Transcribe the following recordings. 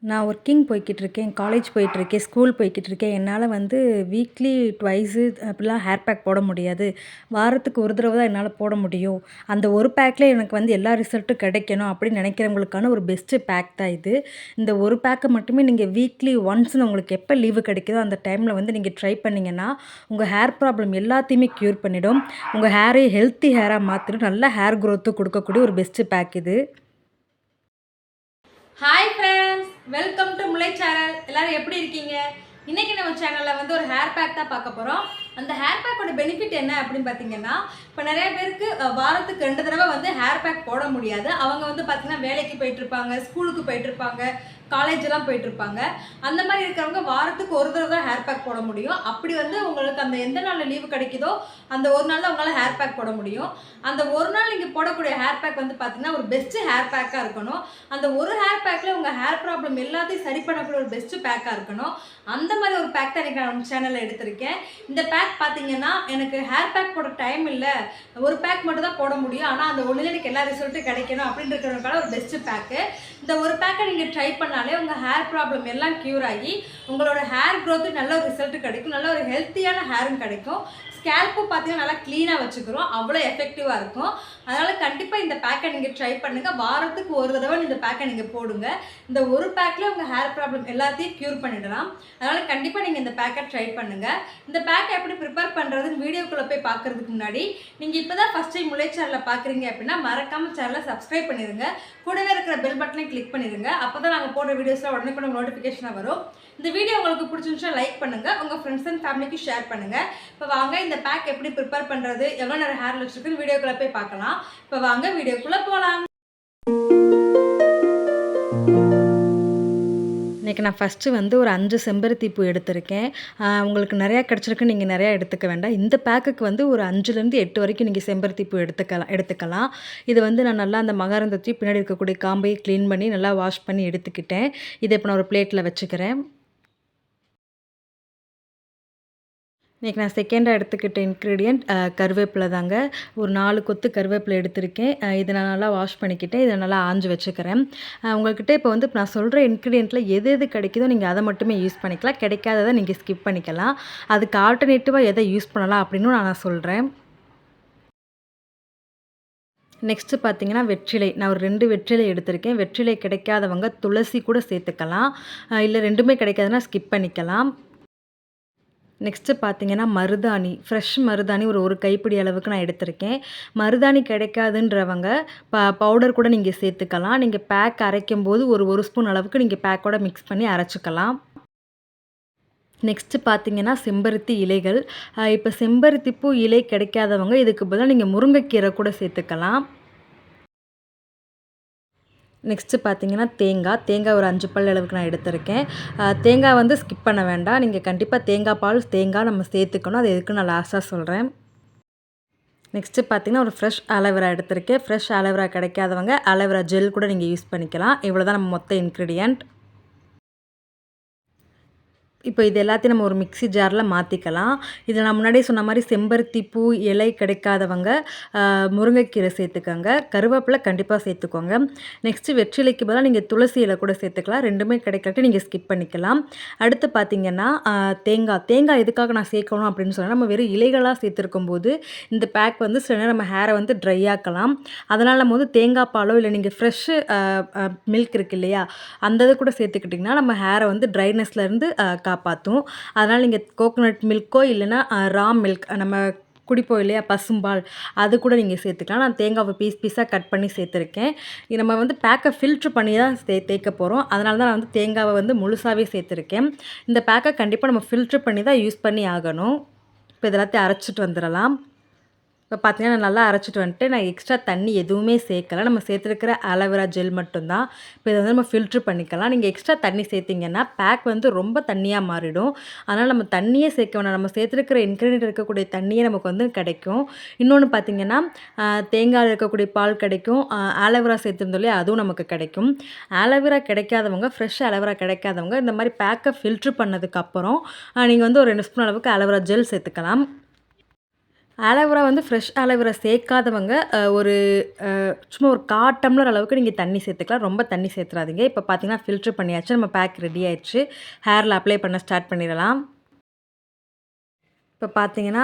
நான் working போய்க்கிட்டுருக்கேன், college போயிட்டுருக்கேன், school போய்க்கிட்டுருக்கேன். என்னால வந்து வீக்லி ட்வைஸு அப்படிலாம் ஹேர் பேக் போட முடியாது. வாரத்துக்கு ஒரு தடவ தான் என்னால போட முடியும். அந்த ஒரு பேக்ல எனக்கு வந்து எல்லா ரிசல்ட்டும் கிடைக்கணும் அப்படின்னு நினைக்கிறவங்களுக்கான ஒரு பெஸ்ட்டு பேக் தான் இது. இந்த ஒரு பேக்க மட்டுமே நீங்க வீக்லி ஒன்ஸ்ன்னு உங்களுக்கு எப்ப லீவு கிடைக்குதோ அந்த டைம்ல வந்து நீங்க ட்ரை பண்ணீங்கன்னா, உங்க ஹேர் ப்ராப்ளம் எல்லாத்தையுமே க்யூர் பண்ணிடும். உங்க ஹேரையும் ஹெல்த்தி ஹேரா மாத்திடும். நல்ல ஹேர் குரோத்து குடுக்கக்கூடிய ஒரு பெஸ்ட்டு பேக் இது. Hi friends, welcome to Mullai channel. எல்லாரும் எப்படி இருக்கீங்க? இன்னைக்கு நம்ம சேனலில் வந்து ஒரு ஹேர் பேக் தான் பார்க்க போகிறோம். அந்த ஹேர் பேக்கோட பெனிஃபிட் என்ன அப்படின்னு பார்த்தீங்கன்னா, இப்போ நிறைய பேருக்கு வாரத்துக்கு 2 தடவை வந்து ஹேர் பேக் போட முடியாது. அவங்க வந்து பார்த்தீங்கன்னா வேலைக்கு போயிட்டு இருப்பாங்க, ஸ்கூலுக்கு போயிட்டு இருப்பாங்க, காலேஜ் எல்லாம் போயிட்டு இருப்பாங்க. அந்த மாதிரி இருக்கிறவங்க வாரத்துக்கு ஒரு தடவை தான் ஹேர் பேக் போட முடியும். அப்படி வந்து உங்களுக்கு அந்த எந்த நாளில் லீவு கிடைக்குதோ அந்த ஒரு நாள் தான் உங்களால் ஹேர் பேக் போட முடியும். அந்த ஒரு நாள் நீங்கள் போடக்கூடிய ஹேர் பேக் வந்து பார்த்தீங்கன்னா ஒரு பெஸ்ட்டு ஹேர் பேக்காக இருக்கணும். அந்த ஒரு ஹேர் பேக்கில் உங்கள் ஹேர் ப்ராப்ளம் எல்லாத்தையும் சரி பண்ணக்கூடிய ஒரு பெஸ்ட்டு பேக்காக இருக்கணும். அந்த மாதிரி ஒரு பேக் தான் எனக்கு நான் நம்ம சேனலில் எடுத்திருக்கேன். இந்த பேக் பார்த்தீங்கன்னா எனக்கு ஹேர் பேக் போட டைம் இல்லை, ஒரு பேக் மட்டும் தான் போட முடியும், ஆனால் அந்த ஒன்றில் எனக்கு எல்லா ரிசல்ட்டும் கிடைக்கணும் அப்படின்றதுக்கான ஒரு பெஸ்ட்டு பேக்கு. இந்த ஒரு பேக்கை நீங்கள் ட்ரை பண்ணாலே உங்கள் ஹேர் ப்ராப்ளம் எல்லாம் க்யூர் ஆகி உங்களோட ஹேர் க்ரோத்து நல்ல ஒரு ரிசல்ட் கிடைக்கும், நல்ல ஒரு ஹெல்த்தியான ஹேரும் கிடைக்கும். ஸ்கேல்ப்பும் பார்த்தீங்கன்னா நல்லா க்ளீனாக வச்சுக்கிறோம், அவ்வளோ எஃபெக்டிவாக இருக்கும். அதனால் கண்டிப்பாக இந்த பேக்கை நீங்கள் ட்ரை பண்ணுங்கள். வாரத்துக்கு ஒரு தடவை இந்த பேக்கை நீங்கள் போடுங்க. இந்த ஒரு பேக்கில் உங்கள் ஹேர் ப்ராப்ளம் எல்லாத்தையும் க்யூர் பண்ணிடலாம். அதனால் கண்டிப்பாக நீங்கள் இந்த பேக்கை ட்ரை பண்ணுங்கள். இந்த பேக்கை எப்படி ப்ரிப்பேர் பண்ணுறதுன்னு வீடியோக்குள்ளே போய் பார்க்குறதுக்கு முன்னாடி நீங்கள் இப்போ தான் ஃபஸ்ட் டைம் முல்லை சேனலில் பார்க்குறீங்க அப்படின்னா மறக்காமல் சேனலை சப்ஸ்கிரைப் பண்ணிடுங்க. கூடவே இருக்கிற பெல் பட்டனையும் கிளிக் பண்ணிடுங்க. அப்போ தான் நாங்கள் போடுற வீடியோஸில் உடனே நோட்டிஃபிகேஷனாக வரும். இந்த வீடியோ உங்களுக்கு பிடிச்சிருந்துச்சுன்னா லைக் பண்ணுங்கள், உங்கள் ஃப்ரெண்ட்ஸ் அண்ட் ஃபேமிலிக்கு ஷேர் பண்ணுங்கள். இப்போ வாங்க இந்த பேக் எப்படி ப்ரிப்பேர் பண்ணுறது, எவ்வளோ நேரம் ஹேர் வச்சுருக்குன்னு வீடியோக்குள்ளே போய் பார்க்கலாம். இப்போ வாங்க வீடியோக்குள்ளே போகலாம். இன்றைக்கி நான் ஃபஸ்ட்டு வந்து ஒரு 5 செம்பருத்தி பூ எடுத்திருக்கேன். உங்களுக்கு நிறையா கிடச்சிருக்கு, நீங்கள் நிறையா எடுத்துக்க வேண்டாம். இந்த பேக்குக்கு வந்து ஒரு 5லேருந்து 8 வரைக்கும் நீங்கள் செம்பருத்தி பூ எடுத்துக்கலாம். இது வந்து நான் நல்லா அந்த மகரந்தத்தையும் பின்னாடி இருக்கக்கூடிய காம்பையும் க்ளீன் பண்ணி நல்லா வாஷ் பண்ணி எடுத்துக்கிட்டேன். இதை இப்போ நான் ஒரு பிளேட்டில் வச்சுக்கிறேன். இன்றைக்கி நான் செகண்டாக எடுத்துக்கிட்ட இன்க்ரீடியன்ட் கருவேப்பிலை தாங்க. ஒரு 4 கொத்து கருவேப்பிலை எடுத்திருக்கேன். இதை நான் நல்லா வாஷ் பண்ணிக்கிட்டேன். இதை நல்லா ஆஞ்சு வச்சுக்கிறேன். உங்கள்கிட்ட இப்போ வந்து நான் சொல்கிற இன்க்ரீடியண்ட்டில் எது எது கிடைக்குதோ நீங்கள் அதை மட்டுமே யூஸ் பண்ணிக்கலாம். கிடைக்காததை நீங்கள் ஸ்கிப் பண்ணிக்கலாம். அதுக்கு ஆல்டர்னேட்டிவாக எதை யூஸ் பண்ணலாம் அப்படின்னு நான் சொல்கிறேன். நெக்ஸ்ட்டு பார்த்தீங்கன்னா வெற்றிலை. நான் ஒரு 2 வெற்றிலை எடுத்திருக்கேன். வெற்றிலை கிடைக்காதவங்க துளசி கூட சேர்த்துக்கலாம். இல்லை 2மே கிடைக்காதுன்னா ஸ்கிப் பண்ணிக்கலாம். நெக்ஸ்ட்டு பார்த்தீங்கன்னா மருதாணி, ஃப்ரெஷ் மருதாணி ஒரு கைப்பிடி அளவுக்கு நான் எடுத்திருக்கேன். மருதாணி கிடைக்காதுன்றவங்க பவுடர் கூட நீங்கள் சேர்த்துக்கலாம். நீங்கள் பேக் அரைக்கும்போது ஒரு ஸ்பூன் அளவுக்கு நீங்கள் பேக்கோட மிக்ஸ் பண்ணி அரைச்சிக்கலாம். நெக்ஸ்ட்டு பார்த்தீங்கன்னா செம்பருத்தி இலைகள். இப்போ செம்பருத்தி பூ இலை கிடைக்காதவங்க இதுக்கு பதிலாக நீங்கள் முருங்கைக்கீரை கூட சேர்த்துக்கலாம். நெக்ஸ்ட்டு பார்த்தீங்கன்னா தேங்காய் ஒரு 5 பல் அளவுக்கு நான் எடுத்திருக்கேன். தேங்காய் வந்து ஸ்கிப் பண்ண வேண்டாம். நீங்கள் கண்டிப்பாக தேங்காய் பால், தேங்காய் நம்ம சேர்த்துக்கணும். அது எதுக்குன்னு நான் லாஸ்ட்டாக சொல்கிறேன். நெக்ஸ்ட்டு பார்த்தீங்கன்னா ஒரு ஃப்ரெஷ் ஆலோவேரா எடுத்திருக்கேன். ஃப்ரெஷ் ஆலோவேரா கிடைக்காதவங்க ஆலோவேரா ஜெல் கூட நீங்கள் யூஸ் பண்ணிக்கலாம். இவ்வளோ தான் நம்ம மொத்த இன்க்ரீடியன்ட். இப்போ இது எல்லாத்தையும் நம்ம ஒரு மிக்ஸி ஜாரில் மாற்றிக்கலாம். இதில் நான் முன்னாடியே சொன்ன மாதிரி செம்பருத்தி பூ இலை கிடைக்காதவங்க முருங்கைக்கீரை சேர்த்துக்கோங்க. கருவேப்பிலை கண்டிப்பாக சேர்த்துக்கோங்க. நெக்ஸ்ட்டு வெற்றிலைக்கு பதிலாக நீங்கள் துளசி இலை கூட சேர்த்துக்கலாம். 2மே கிடைக்காட்டி நீங்கள் ஸ்கிப் பண்ணிக்கலாம். அடுத்து பார்த்திங்கன்னா தேங்காய் எதுக்காக நான் சேர்க்கணும் அப்படின்னு சொன்னால், நம்ம வெறும் இலைகளாக சேர்த்துருக்கும் போது இந்த பேக் வந்து சில நேரம் நம்ம ஹேரை வந்து ட்ரை ஆக்கலாம். அதனால் நம்ம வந்து தேங்காய் பாலோ இல்லை நீங்கள் ஃப்ரெஷ்ஷு மில்க் இருக்குது இல்லையா, அந்த இது கூட சேர்த்துக்கிட்டிங்கன்னா நம்ம ஹேரை வந்து ட்ரைனஸ்லேருந்து காப்பாற்றும். அதனால் நீங்கள் கோகோனட் மில்க்கோ இல்லைன்னா ரா மில்க் நம்ம குடிப்போம் இல்லையா பசும்பால், அது கூட நீங்கள் சேர்த்துக்கலாம். நான் தேங்காவை பீஸாக கட் பண்ணி சேர்த்துருக்கேன். நம்ம வந்து பேக்கை ஃபில்ட்ரு பண்ணி தான் தேய்க்க போகிறோம். அதனால தான் நான் வந்து தேங்காவை வந்து முழுசாகவே சேர்த்துருக்கேன். இந்த பேக்கை கண்டிப்பாக நம்ம ஃபில்ட்ரு பண்ணி தான் யூஸ் பண்ணி ஆகணும். இப்போ இதெல்லாத்தையும் அரைச்சிட்டு வந்துடலாம். இப்போ பார்த்தீங்கன்னா நான் நல்லா அரைச்சிட்டு வந்துட்டு நான் எக்ஸ்ட்ரா தண்ணி எதுவுமே சேர்க்கலை. நம்ம சேர்த்துருக்கிற ஆலோவேரா ஜெல் மட்டும்தான். இப்போ இதை வந்து நம்ம ஃபில்ட்ரு பண்ணிக்கலாம். நீங்கள் எக்ஸ்ட்ரா தண்ணி சேர்த்திங்கன்னா பேக் வந்து ரொம்ப தண்ணியாக மாறிடும். அதனால் நம்ம தண்ணியே சேர்க்க வேணாம். நம்ம சேர்த்துருக்கிற இன்க்ரீடியன்ட் இருக்கக்கூடிய தண்ணியே நமக்கு வந்து கிடைக்கும். இன்னொன்று பார்த்திங்கன்னா தேங்காயில் இருக்கக்கூடிய பால் கிடைக்கும். ஆலோவேரா சேர்த்துருந்தோம் இல்லையா, அதுவும் நமக்கு கிடைக்கும். ஆலோவேரா கிடைக்காதவங்க, ஃப்ரெஷ் ஆலோவேரா கிடைக்காதவங்க இந்த மாதிரி பேக்கை ஃபில்ட்ரு பண்ணதுக்கப்புறம் நீங்கள் வந்து ஒரு 2 ஸ்பூன் அளவுக்கு ஆலோவேரா ஜெல் சேர்த்துக்கலாம். ஆலோவேரா வந்து ஃப்ரெஷ் ஆலோவேரா சேர்க்காதவங்க ஒரு சும்மா ஒரு 1/4 டம்ளர் அளவுக்கு நீங்கள் தண்ணி சேர்த்துக்கலாம். ரொம்ப தண்ணி சேர்த்துறாதீங்க. இப்போ பார்த்தீங்கன்னா ஃபில்டர் பண்ணியாச்சு. நம்ம பேக் ரெடி ஆயிடுச்சு. ஹேரில் அப்ளை பண்ண ஸ்டார்ட் பண்ணிடலாம். இப்போ பார்த்தீங்கன்னா,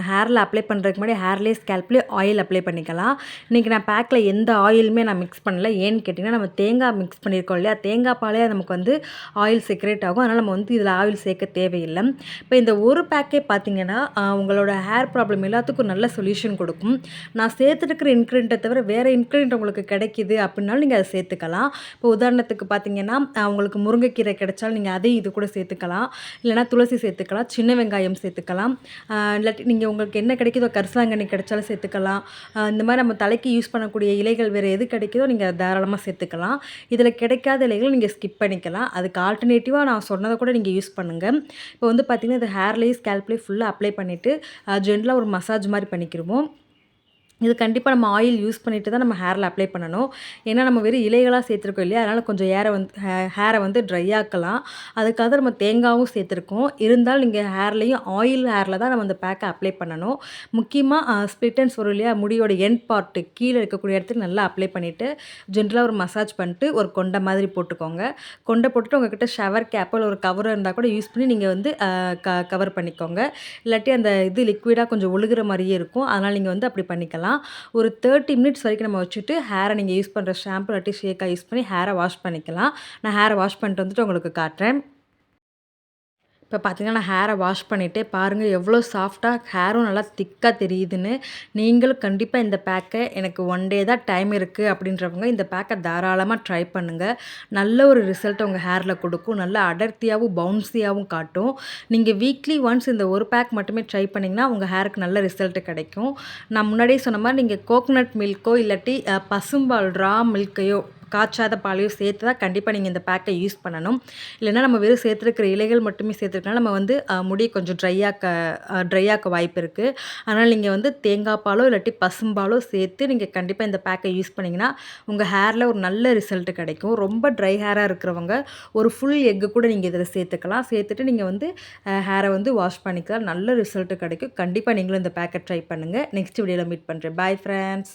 ஹேரில் அப்ளை பண்ணுறதுக்கு முன்னாடி ஹேர்லேயே ஸ்கேல்ப்லேயே ஆயில் அப்ளை பண்ணிக்கலாம். இன்றைக்கி நான் பேக்கில் எந்த ஆயிலுமே நான் மிக்ஸ் பண்ணல. ஏன்னு கேட்டிங்கன்னா, நம்ம தேங்காய் மிக்ஸ் பண்ணியிருக்கோம் இல்லையா? தேங்காய் பாலே நமக்கு வந்து ஆயில் செக்ரேட் ஆகும். அதனால் நம்ம வந்து இதில் ஆயில் சேர்க்க தேவையில்லை. இப்போ இந்த ஒரு பேக்கே பார்த்தீங்கன்னா, உங்களோட ஹேர் ப்ராப்ளம் எல்லாத்துக்கும் நல்ல சொல்யூஷன் கொடுக்கும். நான் சேர்த்துருக்கிற இன்க்ரீடியண்ட்டை தவிர வேறு இன்க்ரீடியண்ட் உங்களுக்கு கிடைக்கிது அப்படின்னாலும் நீங்கள் அதை சேர்த்துக்கலாம். இப்போ உதாரணத்துக்கு பார்த்தீங்கன்னா, உங்களுக்கு முருங்கைக்கீரை கிடைச்சாலும் நீங்கள் அதையும் இது கூட சேர்த்துக்கலாம். இல்லைனா துளசி சேர்த்துக்கலாம். சின்ன வெங்காயம் சேர்த்துக்கலாம். இல்லாட்டி நீங்கள் உங்களுக்கு என்ன கிடைக்குதோ கரிசலாங்கண்ணி கிடைச்சாலும் சேர்த்துக்கலாம். இந்த மாதிரி நம்ம தலைக்கு யூஸ் பண்ணக்கூடிய இலைகள் வேறு எது கிடைக்குதோ நீங்கள் தாராளமாக சேர்த்துக்கலாம். இதில் கிடைக்காத இலைகள் நீங்கள் ஸ்கிப் பண்ணிக்கலாம். அதுக்கு ஆல்டர்னேட்டிவாக நான் சொன்னதை கூட நீங்கள் யூஸ் பண்ணுங்கள். இப்போ வந்து பார்த்திங்கன்னா இது ஹேர்லேயும் ஸ்கேல்ப்லேயும் ஃபுல்லாக அப்ளை பண்ணிவிட்டு ஜென்டலாக ஒரு மசாஜ் மாதிரி பண்ணிக்கிருவோம். இது கண்டிப்பாக நம்ம ஆயில் யூஸ் பண்ணிட்டு தான் நம்ம ஹேரில் அப்ளை பண்ணணும். ஏன்னா நம்ம வெறும் இலைகளாக சேர்த்துருக்கோம் இல்லையா? அதனால் கொஞ்சம் ஹேரை வந்து ட்ரை ஆக்கலாம். அதுக்காக நம்ம தேங்காயும் சேர்த்துருக்கோம். இருந்தாலும் நீங்கள் ஹேரில் தான் நம்ம அந்த பேக்கை அப்ளை பண்ணணும். முக்கியமாக ஸ்ப்ளிட் எண்ட்ஸ் வரும் இல்லையா? முடியோட எண்ட் பார்ட்டு கீழே இருக்கக்கூடிய இடத்துக்கு நல்லா அப்ளை பண்ணிவிட்டு ஜென்ரலாக ஒரு மசாஜ் பண்ணிட்டு ஒரு கொண்டை மாதிரி போட்டுக்கோங்க. கொண்டை போட்டுட்டு உங்கள்கிட்ட ஷவர் கேப்போ இல்லை ஒரு கவர் இருந்தால் கூட யூஸ் பண்ணி நீங்கள் வந்து கவர் பண்ணிக்கோங்க. இல்லாட்டி அந்த இது லிக்விடாக கொஞ்சம் ஒழுகுற மாதிரியே இருக்கும். அதனால் நீங்கள் வந்து அப்படி பண்ணிக்கலாம். ஒரு 30 மினிட்ஸ் வரைக்கும் நம்ம வச்சுட்டு ஹேரை நீங்கள் யூஸ் பண்ணுற ஷாம்பு இல்லாட்டி ஷேக்காக யூஸ் பண்ணி ஹேரை வாஷ் பண்ணிக்கலாம். நான் ஹேரை வாஷ் பண்ணிட்டு வந்துட்டு உங்களுக்கு காட்டுறேன். இப்போ பார்த்தீங்கன்னா நான் ஹேரை வாஷ் பண்ணிவிட்டு பாருங்கள் எவ்வளோ சாஃப்டாக ஹேரும் நல்லா திக்காக தெரியுதுன்னு. நீங்களும் கண்டிப்பாக இந்த பேக்கை எனக்கு 1 டே தான் டைம் இருக்குது அப்படின்றவங்க இந்த பேக்கை தாராளமாக ட்ரை பண்ணுங்கள். நல்ல ஒரு ரிசல்ட் உங்கள் ஹேரில் கொடுக்கும். நல்லா அடர்த்தியாகவும் பவுன்ஸியாகவும் காட்டும். நீங்கள் வீக்லி ஒன்ஸ் இந்த ஒரு பேக் மட்டுமே ட்ரை பண்ணிங்கன்னா உங்கள் ஹேருக்கு நல்ல ரிசல்ட் கிடைக்கும். நான் முன்னாடியே சொன்ன மாதிரி நீங்கள் கோகோனட் மில்க்கோ இல்லாட்டி பசும்பால் ரா மில்க்கையோ காய்ச்சாத பாலையும் சேர்த்து தான் கண்டிப்பாக நீங்கள் இந்த பேக்கை யூஸ் பண்ணணும். இல்லைனா நம்ம வெறும் சேர்த்துருக்கிற இலைகள் மட்டுமே சேர்த்துருக்கனால நம்ம வந்து முடியை கொஞ்சம் ட்ரையாக்க வாய்ப்பு இருக்குது. அதனால் நீங்கள் வந்து தேங்காய் பாலோ இல்லாட்டி பசும்பாலோ சேர்த்து நீங்கள் கண்டிப்பாக இந்த பேக்கை யூஸ் பண்ணிங்கன்னா உங்கள் ஹேரில் ஒரு நல்ல ரிசல்ட் கிடைக்கும். ரொம்ப ட்ரை ஹேராக இருக்கிறவங்க ஒரு ஃபுல் எக்கு கூட நீங்கள் இதில் சேர்த்துக்கலாம். சேர்த்துட்டு நீங்கள் வந்து ஹேரை வந்து வாஷ் பண்ணிக்கலாம். நல்ல ரிசல்ட் கிடைக்கும். கண்டிப்பாக நீங்களும் இந்த பேக்கை ட்ரை பண்ணுங்கள். நெக்ஸ்ட் வீடியோவில் மீட் பண்ணுறேன். Bye friends.